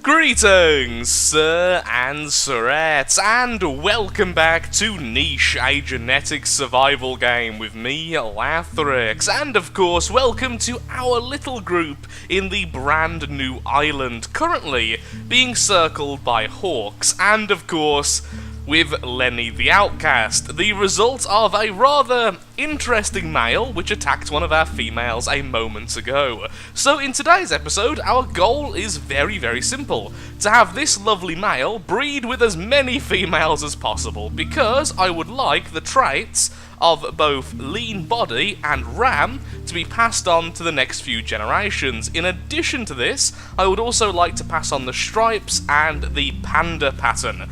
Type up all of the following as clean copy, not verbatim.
Greetings, sir and sirettes, and welcome back to Niche, a genetic survival game with me, Lathrix, and of course, welcome to our little group in the brand new island, currently being circled by hawks, and of course, with Lenny the Outcast, the result of a rather interesting male which attacked one of our females a moment ago. So in today's episode, our goal is very simple, to have this lovely male breed with as many females as possible, because I would like the traits of both lean body and ram to be passed on to the next few generations. In addition to this, I would also like to pass on the stripes and the panda pattern.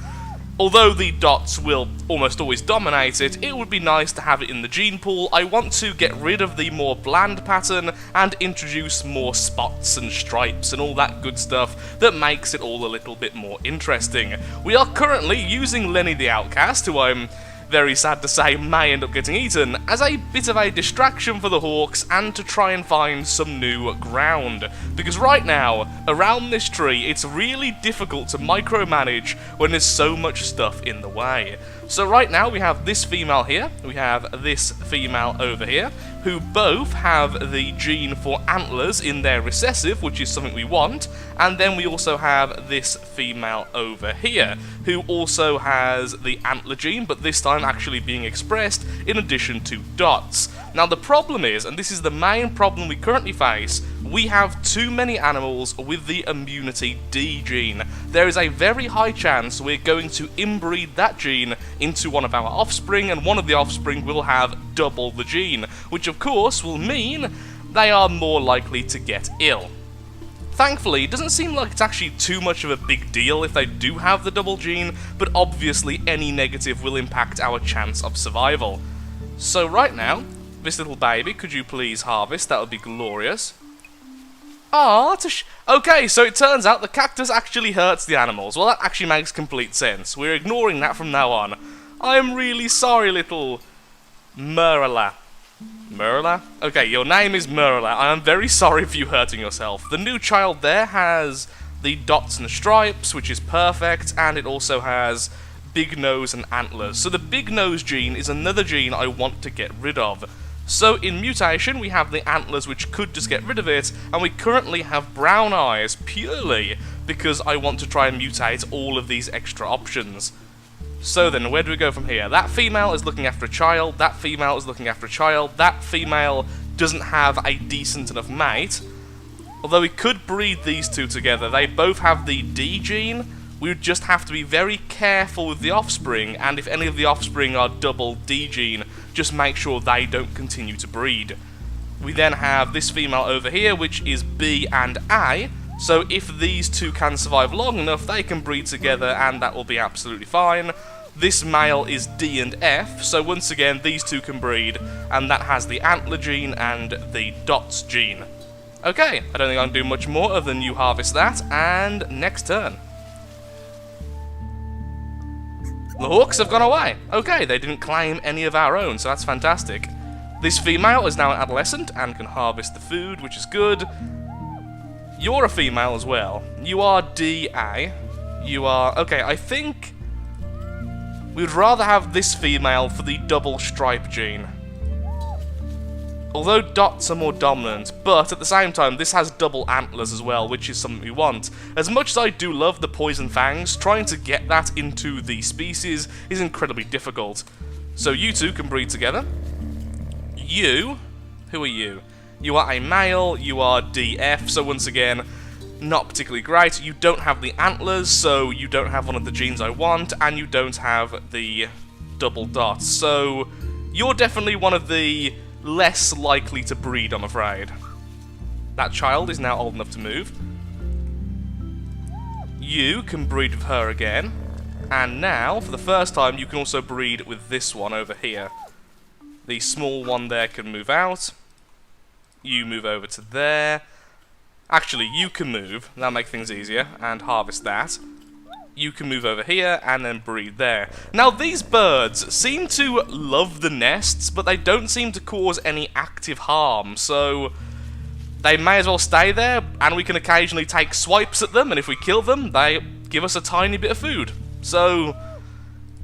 Although the dots will almost always dominate it, it would be nice to have it in the gene pool. I want to get rid of the more bland pattern and introduce more spots and stripes and all that good stuff that makes it all a little bit more interesting. We are currently using Lenny the Outcast, who I'm very sad to say may end up getting eaten, as a bit of a distraction for the hawks and to try and find some new ground. Because right now, around this tree, it's really difficult to micromanage when there's so much stuff in the way. So right now we have this female here, we have this female over here, who both have the gene for antlers in their recessive, which is something we want, and then we also have this female over here, who also has the antler gene, but this time actually being expressed in addition to dots. Now the problem is, and this is the main problem we currently face, we have too many animals with the immunity D gene. There is a very high chance we're going to inbreed that gene into one of our offspring, and one of the offspring will have double the gene, which of course will mean they are more likely to get ill. Thankfully, it doesn't seem like it's actually too much of a big deal if they do have the double gene, but obviously any negative will impact our chance of survival. So right now, this little baby, could you please harvest? That would be glorious. Ah, okay, so it turns out the cactus actually hurts the animals. Well, that actually makes complete sense. We're ignoring that from now on. I am really sorry, little Merla. Merla? Okay, your name is Merla. I am very sorry for you hurting yourself. The new child there has the dots and stripes, which is perfect, and it also has big nose and antlers. So the big nose gene is another gene I want to get rid of. So in mutation, we have the antlers, which could just get rid of it, and we currently have brown eyes purely because I want to try and mutate all of these extra options. So then, where do we go from here? That female is looking after a child, that female is looking after a child, that female doesn't have a decent enough mate. Although we could breed these two together, they both have the D gene. We would just have to be very careful with the offspring, and if any of the offspring are double D gene, just make sure they don't continue to breed. We then have this female over here, which is B and A, so if these two can survive long enough, they can breed together, and that will be absolutely fine. This male is D and F, so once again, these two can breed, and that has the antler gene and the dots gene. Okay, I don't think I can do much more other than you harvest that, and next turn. The hawks have gone away. Okay, they didn't claim any of our own, so that's fantastic. This female is now an adolescent and can harvest the food, which is good. You're a female as well. You are DA. You are... Okay, I think we'd rather have this female for the double stripe gene. Although dots are more dominant, but at the same time, this has double antlers as well, which is something we want. As much as I do love the poison fangs, trying to get that into the species is incredibly difficult. So you two can breed together. You... Who are you? You are a male, you are DF, so once again, not particularly great. You don't have the antlers, so you don't have one of the genes I want, and you don't have the double dots. So you're definitely one of the less likely to breed, I'm afraid. That child is now old enough to move. You can breed with her again. And now, for the first time, you can also breed with this one over here. The small one there can move out. You move over to there. Actually, you can move. That'll make things easier. And harvest that. You can move over here and then breed there. Now, these birds seem to love the nests, but they don't seem to cause any active harm, so they may as well stay there, and we can occasionally take swipes at them, and if we kill them, they give us a tiny bit of food. So,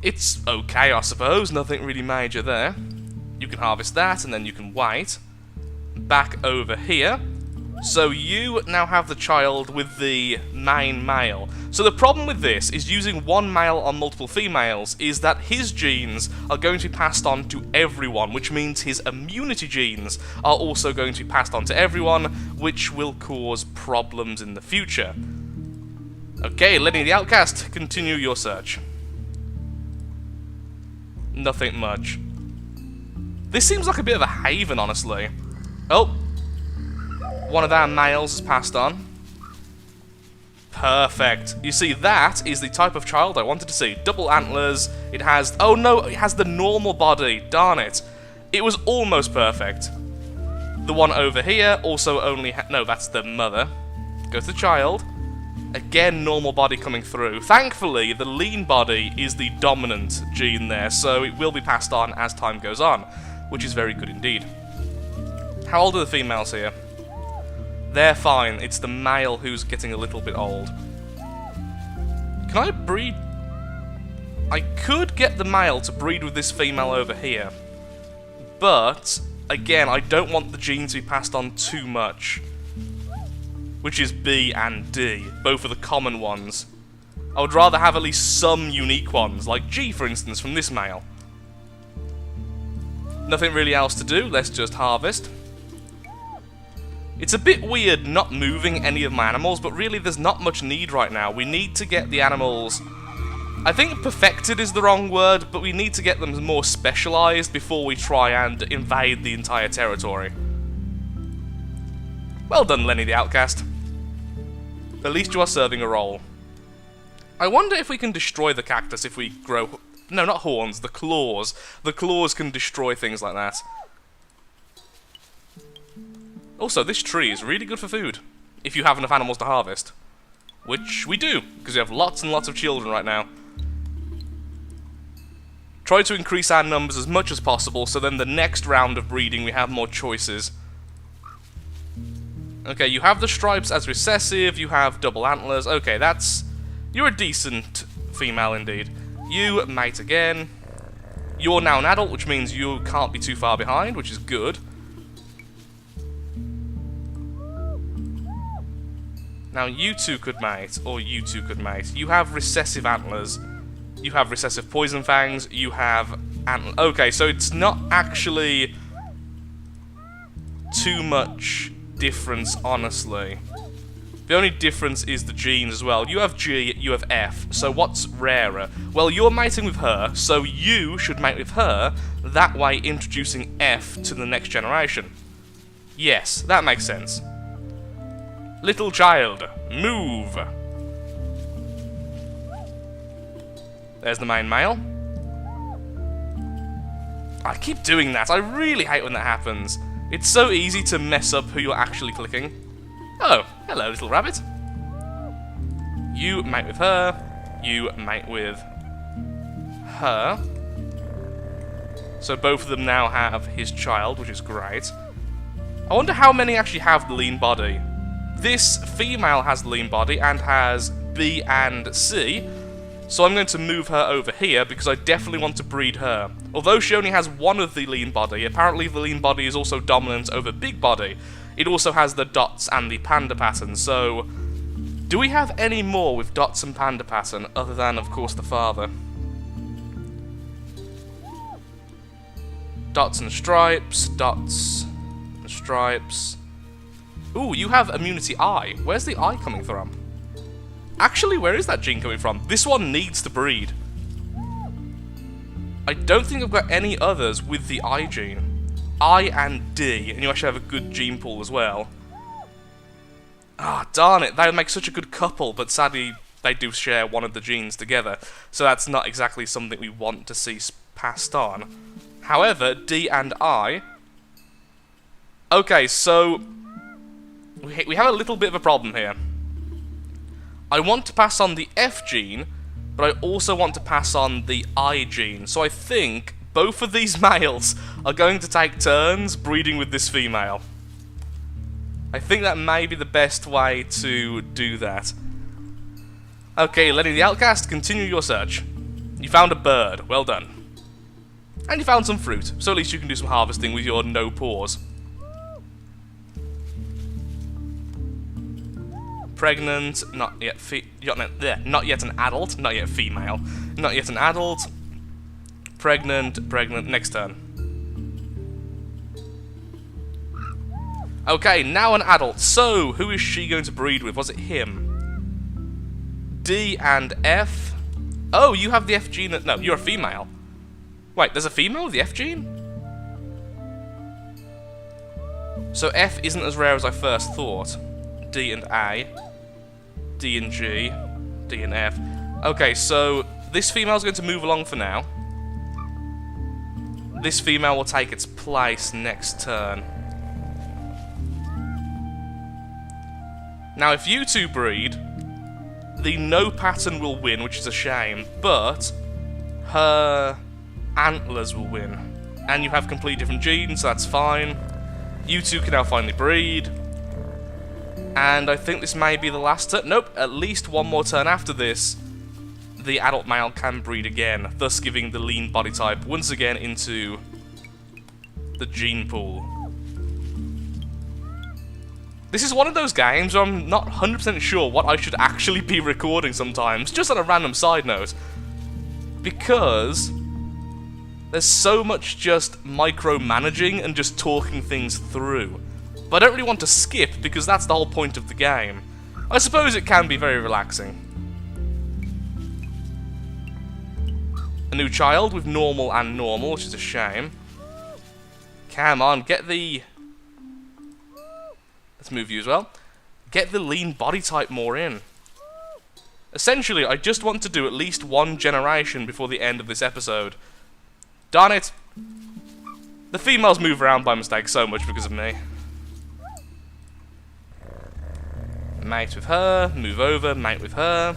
it's okay, I suppose. Nothing really major there. You can harvest that, and then you can wait. Back over here. So you now have the child with the main male. So the problem with this is using one male on multiple females is that his genes are going to be passed on to everyone, which means his immunity genes are also going to be passed on to everyone, which will cause problems in the future. Okay, Lenny the Outcast, continue your search. Nothing much. This seems like a bit of a haven, honestly. Oh. One of our males has passed on. Perfect. You see, that is the type of child I wanted to see. Double antlers. It has... Oh no, it has the normal body. Darn it. It was almost perfect. The one over here also only... No, that's the mother. Go to the child. Again, normal body coming through. Thankfully, the lean body is the dominant gene there, so it will be passed on as time goes on, which is very good indeed. How old are the females here? They're fine. It's the male who's getting a little bit old. Can I breed? I could get the male to breed with this female over here. But, again, I don't want the genes to be passed on too much. Which is B and D. Both are the common ones. I would rather have at least some unique ones, like G, for instance, from this male. Nothing really else to do. Let's just harvest. It's a bit weird not moving any of my animals, but really there's not much need right now. We need to get the animals... I think perfected is the wrong word, but we need to get them more specialised before we try and invade the entire territory. Well done, Lenny the Outcast. At least you are serving a role. I wonder if we can destroy the cactus if we grow... No, not horns, the claws. The claws can destroy things like that. Also, this tree is really good for food, if you have enough animals to harvest. Which we do, because we have lots and lots of children right now. Try to increase our numbers as much as possible, so then the next round of breeding we have more choices. Okay, you have the stripes as recessive, you have double antlers. Okay, that's... You're a decent female indeed. You mate again. You're now an adult, which means you can't be too far behind, which is good. Now, you two could mate, or you two could mate. You have recessive antlers. You have recessive poison fangs. You have antlers. Okay, so it's not actually too much difference, honestly. The only difference is the genes as well. You have G, you have F. So what's rarer? Well, you're mating with her, so you should mate with her. That way, introducing F to the next generation. Yes, that makes sense. Little child, move! There's the main male. I keep doing that. I really hate when that happens. It's so easy to mess up who you're actually clicking. Oh, hello, little rabbit. You mate with her. You mate with her. So both of them now have his child, which is great. I wonder how many actually have the lean body. This female has lean body and has B and C, so I'm going to move her over here because I definitely want to breed her. Although she only has one of the lean body, apparently the lean body is also dominant over big body. It also has the dots and the panda pattern, so... Do we have any more with dots and panda pattern, other than, of course, the father? Dots and stripes, dots and stripes... Ooh, you have immunity I. Where's the I coming from? Actually, where is that gene coming from? This one needs to breed. I don't think I've got any others with the I gene. I and D, and you actually have a good gene pool as well. Ah, darn it, they would make such a good couple, but sadly, they do share one of the genes together, so that's not exactly something we want to see passed on. However, D and I... Okay, so... We have a little bit of a problem here. I want to pass on the F gene, but I also want to pass on the I gene. So I think both of these males are going to take turns breeding with this female. I think that may be the best way to do that. Okay, Lenny the Outcast, continue your search. You found a bird. Well done. And you found some fruit, so at least you can do some harvesting with your no pause. Pregnant, not yet not yet an adult, not yet female, not yet an adult. Pregnant, next turn. Okay, now an adult. So, who is she going to breed with? Was it him? D and F. Oh, you have the F gene. No, you're a female. Wait, there's a female with the F gene? So F isn't as rare as I first thought. D and A. D and G. D and F. Okay, so this female's going to move along for now. This female will take its place next turn. Now, if you two breed, the no pattern will win, which is a shame, but her antlers will win. And you have completely different genes, so that's fine. You two can now finally breed. And I think this may be the last turn. Nope, at least one more turn after this, the adult male can breed again, thus giving the lean body type once again into the gene pool. This is one of those games where I'm not 100% sure what I should actually be recording sometimes, just on a random side note. Because there's so much just micromanaging and just talking things through. But I don't really want to skip, because that's the whole point of the game. I suppose it can be very relaxing. A new child with normal and normal, which is a shame. Come on, get the... Let's move you as well. Get the lean body type more in. Essentially, I just want to do at least one generation before the end of this episode. Darn it! The females move around by mistake so much because of me. Mate with her, move over, mate with her.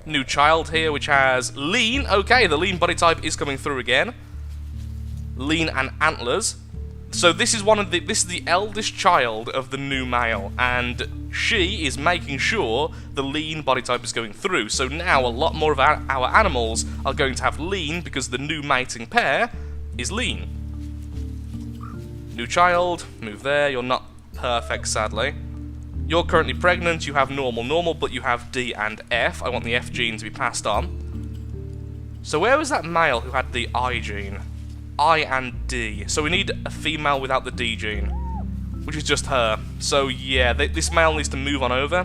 New child here, which has lean. Okay, the lean body type is coming through again. Lean and antlers. So this is this is the eldest child of the new male, and she is making sure the lean body type is going through. So now a lot more of our animals are going to have lean because the new mating pair is lean. New child, move there. You're not perfect, sadly. You're currently pregnant. You have normal, but you have D and F. I want the F gene to be passed on. So where was that male who had the I gene? I and D. So we need a female without the D gene, which is just her. So yeah, this male needs to move on over.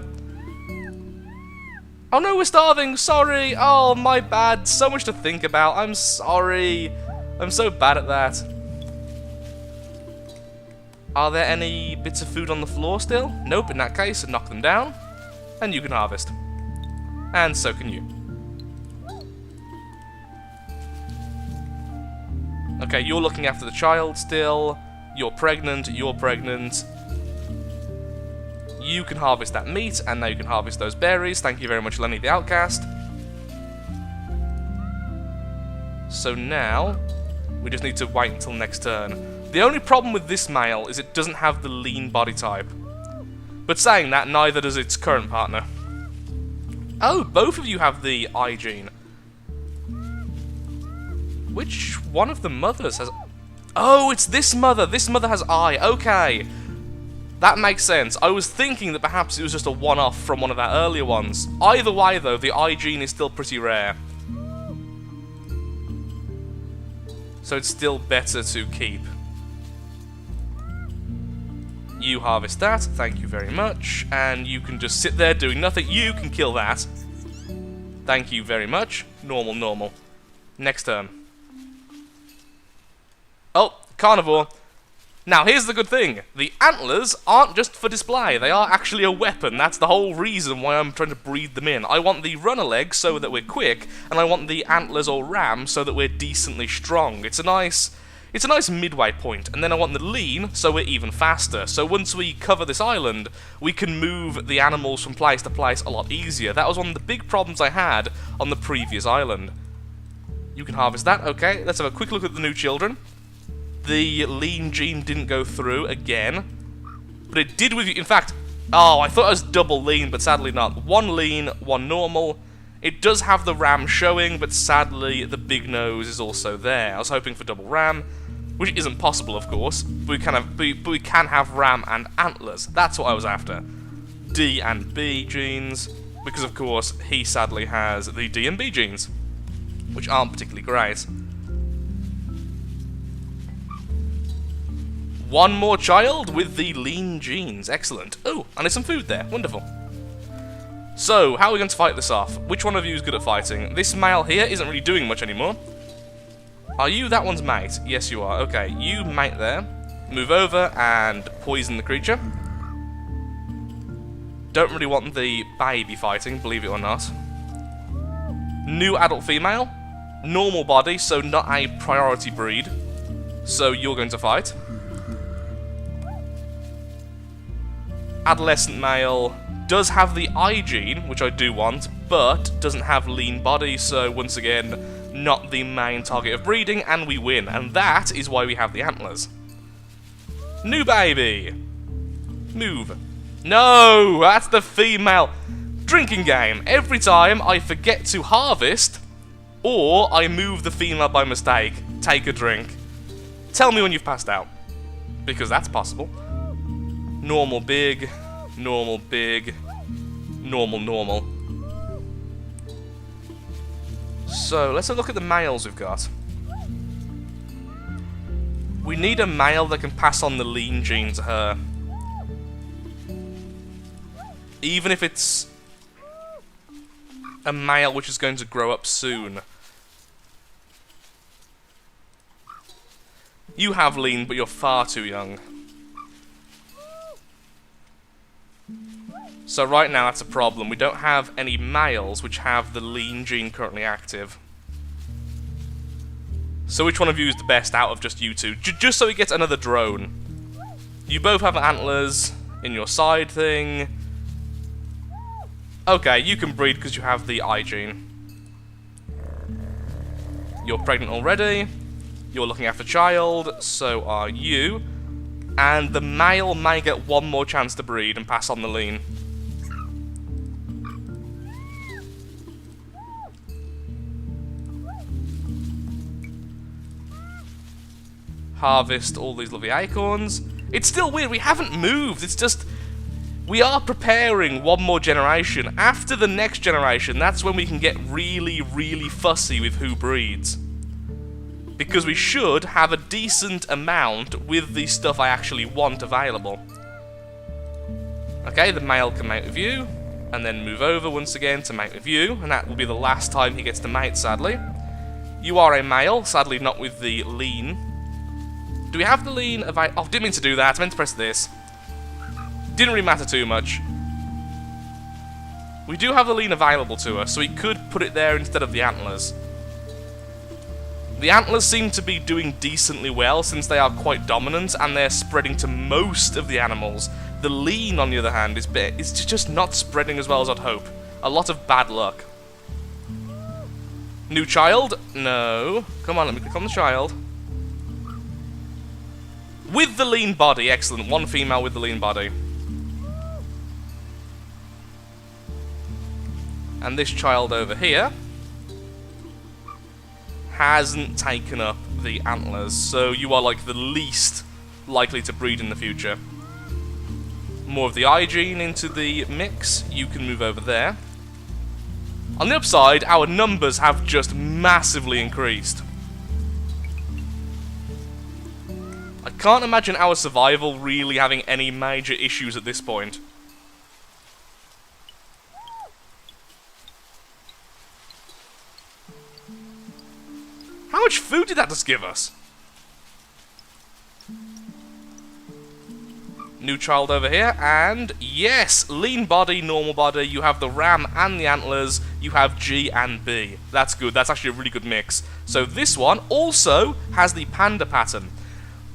Oh no, we're starving! Sorry! Oh, my bad. So much to think about. I'm sorry. I'm so bad at that. Are there any bits of food on the floor still? Nope, in that case, knock them down. And you can harvest. And so can you. Okay, you're looking after the child still. You're pregnant, you're pregnant. You can harvest that meat, and now you can harvest those berries. Thank you very much, Lenny the Outcast. So now, we just need to wait until next turn. The only problem with this male is it doesn't have the lean body type. But saying that, neither does its current partner. Oh, both of you have the I gene. Which one of the mothers has... Oh, it's this mother. This mother has I. Okay. That makes sense. I was thinking that perhaps it was just a one-off from one of our earlier ones. Either way, though, the I gene is still pretty rare. So it's still better to keep. You harvest that. Thank you very much. And you can just sit there doing nothing. You can kill that. Thank you very much. Normal. Next turn. Oh, carnivore. Now, here's the good thing. The antlers aren't just for display. They are actually a weapon. That's the whole reason why I'm trying to breed them in. I want the runner legs so that we're quick, and I want the antlers or ram so that we're decently strong. It's a nice midway point. And then I want the lean so we're even faster. So once we cover this island, we can move the animals from place to place a lot easier. That was one of the big problems I had on the previous island. You can harvest that. Okay, let's have a quick look at the new children. The lean gene didn't go through again. But it did with you. In fact, oh, I thought it was double lean, but sadly not. One lean, one normal. It does have the ram showing, but sadly the big nose is also there. I was hoping for double ram, which isn't possible, of course. But we can have ram and antlers. That's what I was after. D and B genes, because of course he sadly has the D and B genes, which aren't particularly great. One more child with the lean genes. Excellent. Oh, and there's some food there. Wonderful. So, how are we going to fight this off? Which one of you is good at fighting? This male here isn't really doing much anymore. Are you that one's mate? Yes, you are. Okay, you mate there. Move over and poison the creature. Don't really want the baby fighting, believe it or not. New adult female. Normal body, so not a priority breed. So you're going to fight. Adolescent male does have the I gene, which I do want, but doesn't have lean body, so once again, not the main target of breeding, and we win. And that is why we have the antlers. New baby. Move. No, that's the female. Drinking game. Every time I forget to harvest, or I move the female by mistake, take a drink. Tell me when you've passed out, because that's possible. Normal big, normal big, normal normal. So, let's have a look at the males we've got. We need a male that can pass on the lean gene to her. Even if it's a male which is going to grow up soon. You have lean, but you're far too young. So right now that's a problem. We don't have any males which have the lean gene currently active. So which one of you is the best out of just you two? Just so he gets another drone. You both have antlers in your side thing. Okay, you can breed because you have the I gene. You're pregnant already. You're looking after child. So are you. And the male may get one more chance to breed and pass on the lean. Harvest all these lovely acorns. It's still weird, we haven't moved, it's just... We are preparing one more generation. After the next generation, that's when we can get really, really fussy with who breeds. Because we should have a decent amount with the stuff I actually want available. Okay, the male can mate with you, and then move over once again to mate with you, and that will be the last time he gets to mate, sadly. You are a male, sadly not with the lean. Do we have the lean available? Oh, didn't mean to do that, I meant to press this. Didn't really matter too much. We do have the lean available to us, so we could put it there instead of the antlers. The antlers seem to be doing decently well since they are quite dominant and they're spreading to most of the animals. The lean, on the other hand, is just not spreading as well as I'd hope. A lot of bad luck. New child? No. Come on, let me click on the child. With the lean body, excellent. One female with the lean body. And this child over here hasn't taken up the antlers, so you are like the least likely to breed in the future. More of the I gene into the mix. You can move over there. On the upside, our numbers have just massively increased. I can't imagine our survival really having any major issues at this point. How much food did that just give us? New child over here, and yes, lean body, normal body, you have the ram and the antlers, you have G and B. That's good, that's actually a really good mix. So this one also has the panda pattern.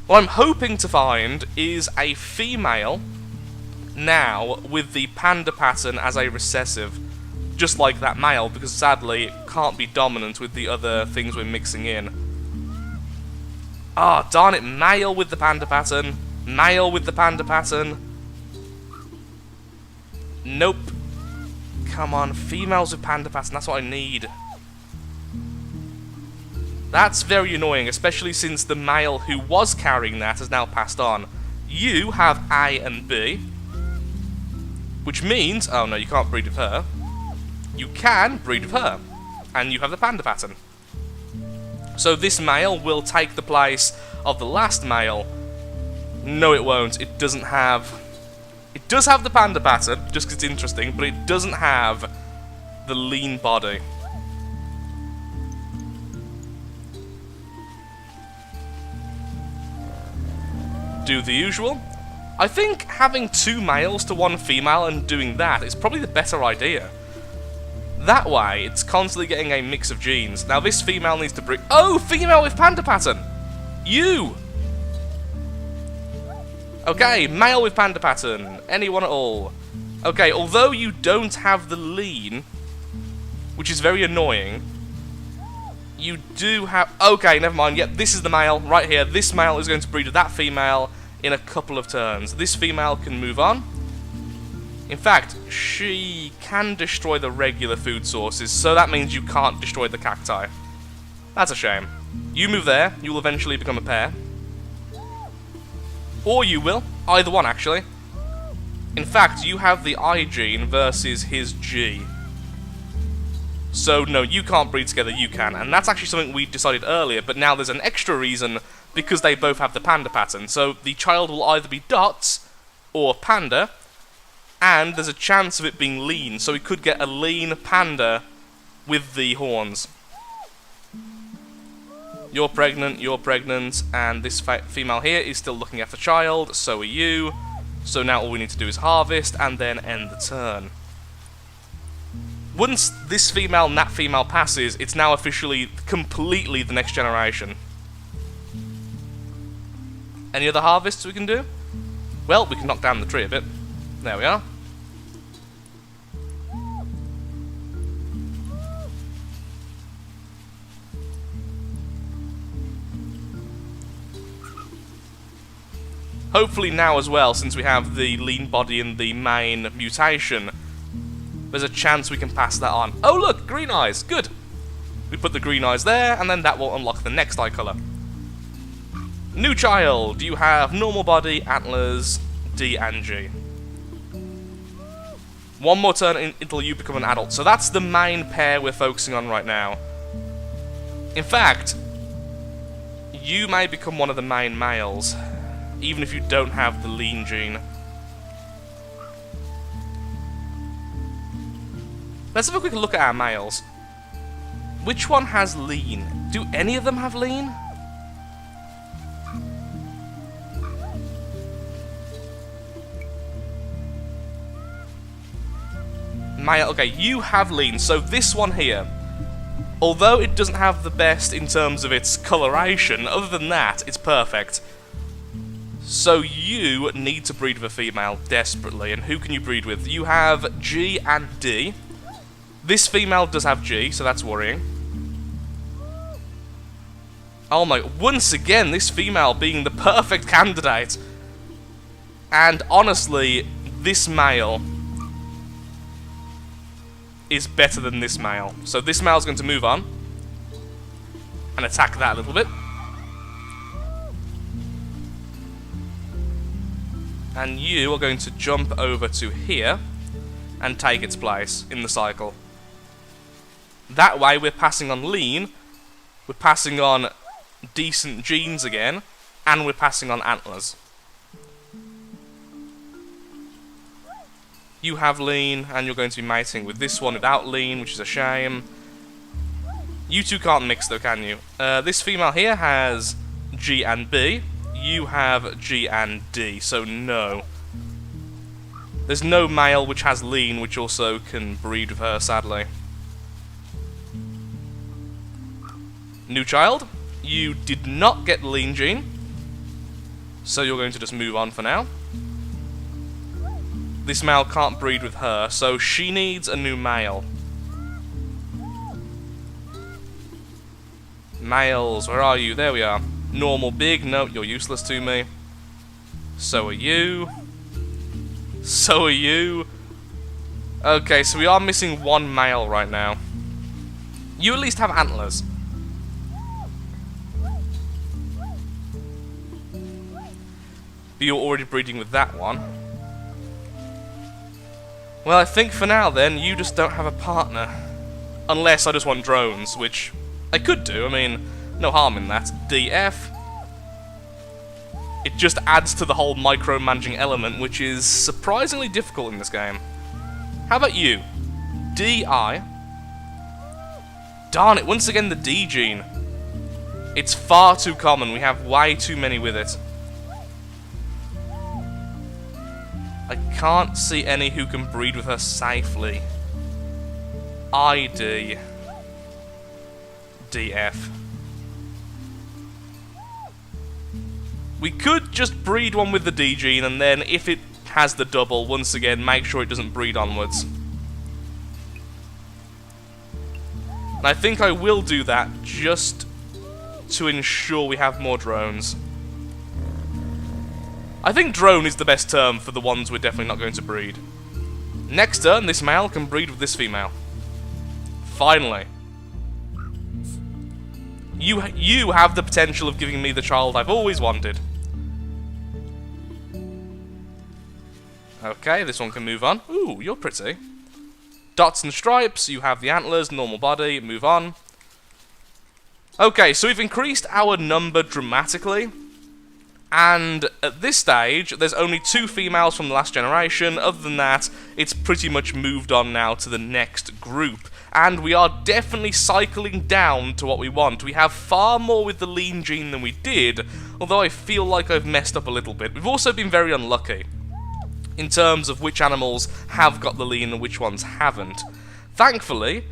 What I'm hoping to find is a female now with the panda pattern as a recessive, just like that male, because sadly it can't be dominant with the other things we're mixing in. Ah, darn it, male with the panda pattern, male with the panda pattern. Nope. Come on, females with panda pattern, that's what I need. That's very annoying, especially since the male who was carrying that has now passed on. You have A and B, which means... oh no, you can't breed with her. You can breed with her, and you have the panda pattern. So this male will take the place of the last male. No, it won't. It doesn't have... it does have the panda pattern, just because it's interesting, but it doesn't have the lean body. Do the usual. I think having 2 males to 1 female and doing that is probably the better idea. That way, it's constantly getting a mix of genes. Now this female needs to breed... oh, female with panda pattern! You! Okay, male with panda pattern. Anyone at all. Okay, although you don't have the lean, which is very annoying, you do have... okay, never mind. Yep, this is the male right here. This male is going to breed with that female in a couple of turns. This female can move on. In fact, she can destroy the regular food sources, so that means you can't destroy the cacti. That's a shame. You move there, you will eventually become a pair. Or you will. Either one, actually. In fact, you have the I gene versus his G. So, no, you can't breed together, you can. And that's actually something we decided earlier, but now there's an extra reason because they both have the panda pattern. So, the child will either be dots or panda, and there's a chance of it being lean, so we could get a lean panda with the horns. You're pregnant, and this female here is still looking after child, so are you. So now all we need to do is harvest, and then end the turn. Once this female and that female passes, it's now officially completely the next generation. Any other harvests we can do? Well, we can knock down the tree a bit. There we are. Hopefully now as well, since we have the lean body and the main mutation, there's a chance we can pass that on. Oh look, green eyes, good. We put the green eyes there, and then that will unlock the next eye colour. New child, you have normal body, antlers, D and G. One more turn until you become an adult. So that's the main pair we're focusing on right now. In fact, you may become one of the main males, even if you don't have the lean gene. Let's have a quick look at our males. Which one has lean? Do any of them have lean? Male, okay, you have lean, so this one here, although it doesn't have the best in terms of its coloration, other than that, it's perfect. So you need to breed with a female desperately, and who can you breed with? You have G and D. This female does have G, so that's worrying. Oh my, once again, this female being the perfect candidate. And honestly, this male is better than this male. So this male's going to move on and attack that a little bit. And you are going to jump over to here and take its place in the cycle. That way we're passing on lean, we're passing on decent genes again, and we're passing on antlers. You have lean, and you're going to be mating with this one without lean, which is a shame. You two can't mix though, can you? This female here has G and B. You have G and D, so no. There's no male which has lean, which also can breed with her, sadly. New child, you did not get the lean gene, so you're going to just move on for now. This male can't breed with her, so she needs a new male. Males, where are you? There we are. Normal big, no, you're useless to me. So are you. So are you. Okay, so we are missing one male right now. You at least have antlers. But you're already breeding with that one. Well, I think for now then, you just don't have a partner. Unless I just want drones, which I could do, I mean, no harm in that. DF. It just adds to the whole micromanaging element, which is surprisingly difficult in this game. How about you? DI. Darn it, once again the D gene. It's far too common, we have way too many with it. I can't see any who can breed with her safely. ID. DF. We could just breed one with the D gene, and then if it has the double, once again, make sure it doesn't breed onwards. And I think I will do that just to ensure we have more drones. I think drone is the best term for the ones we're definitely not going to breed. Next turn, this male can breed with this female. Finally. You have the potential of giving me the child I've always wanted. Okay, this one can move on. Ooh, you're pretty. Dots and stripes, you have the antlers, normal body, move on. Okay, so we've increased our number dramatically. And at this stage, there's only 2 females from the last generation. Other than that, it's pretty much moved on now to the next group. And we are definitely cycling down to what we want. We have far more with the lean gene than we did, although I feel like I've messed up a little bit. We've also been very unlucky in terms of which animals have got the lean and which ones haven't. Thankfully,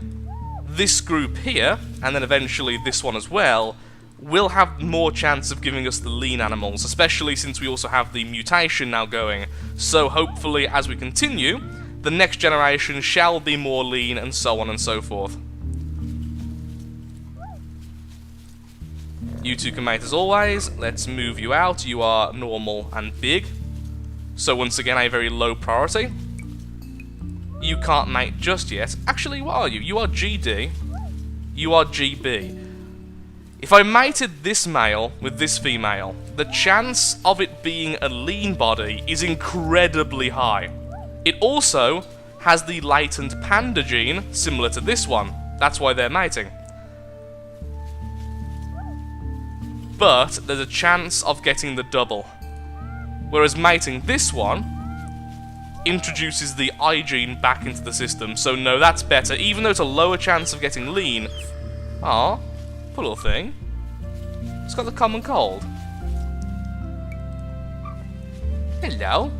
this group here, and then eventually this one as well, will have more chance of giving us the lean animals, especially since we also have the mutation now going. So hopefully, as we continue, the next generation shall be more lean, and so on and so forth. You two can mate as always. Let's move you out. You are normal and big. So once again, a very low priority. You can't mate just yet. Actually, what are you? You are GD. You are GB. If I mated this male with this female, the chance of it being a lean body is incredibly high. It also has the latent panda gene, similar to this one. That's why they're mating. But there's a chance of getting the double. Whereas mating this one introduces the I gene back into the system. So no, that's better. Even though it's a lower chance of getting lean. Aw, poor little thing. It's got the common cold. Hello.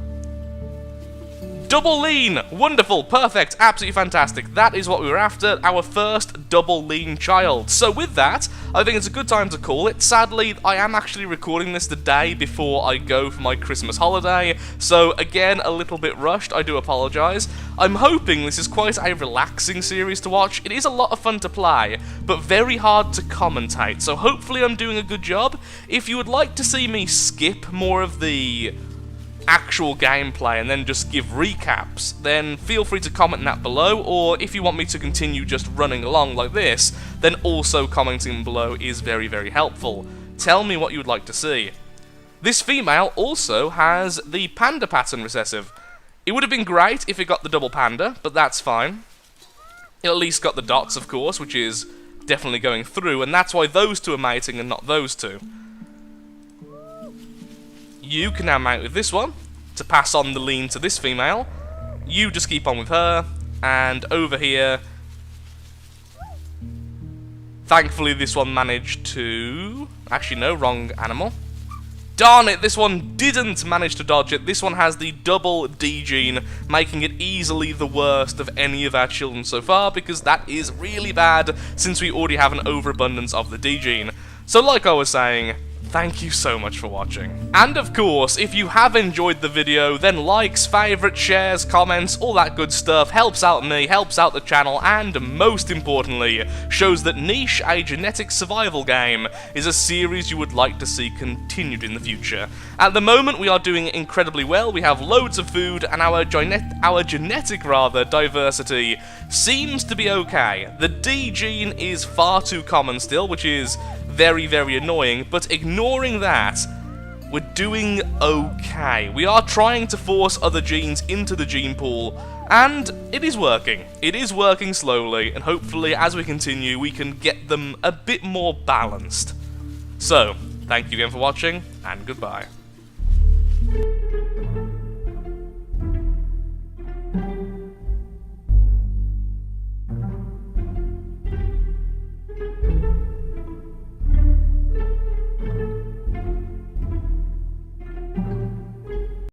Double lean! Wonderful, perfect, absolutely fantastic. That is what we were after, our first double lean child. So with that, I think it's a good time to call it. Sadly, I am actually recording this the day before I go for my Christmas holiday, so again, a little bit rushed, I do apologise. I'm hoping this is quite a relaxing series to watch. It is a lot of fun to play, but very hard to commentate, so hopefully I'm doing a good job. If you would like to see me skip more of the actual gameplay and then just give recaps, then feel free to comment that below, or if you want me to continue just running along like this, then also commenting below is very, very helpful. Tell me what you would like to see. This female also has the panda pattern recessive. It would have been great if it got the double panda, but that's fine. It at least got the dots, of course, which is definitely going through, and that's why those two are mating and not those two. You can now mate with this one, to pass on the lean to this female. You just keep on with her, and over here, thankfully this one managed to... Actually no, wrong animal. Darn it, this one didn't manage to dodge it. This one has the double D gene, making it easily the worst of any of our children so far, because that is really bad, since we already have an overabundance of the D gene. So like I was saying, Thank you so much for watching. And of course, if you have enjoyed the video, then likes, favourites, shares, comments, all that good stuff helps out me, helps out the channel, and most importantly, shows that Niche, a genetic survival game, is a series you would like to see continued in the future. At the moment, we are doing incredibly well. We have loads of food, and our genetic diversity seems to be okay. The D gene is far too common still, which is very, very annoying, but ignoring that, we're doing okay. We are trying to force other genes into the gene pool, and it is working. It is working slowly, and hopefully as we continue we can get them a bit more balanced. So, thank you again for watching, and goodbye.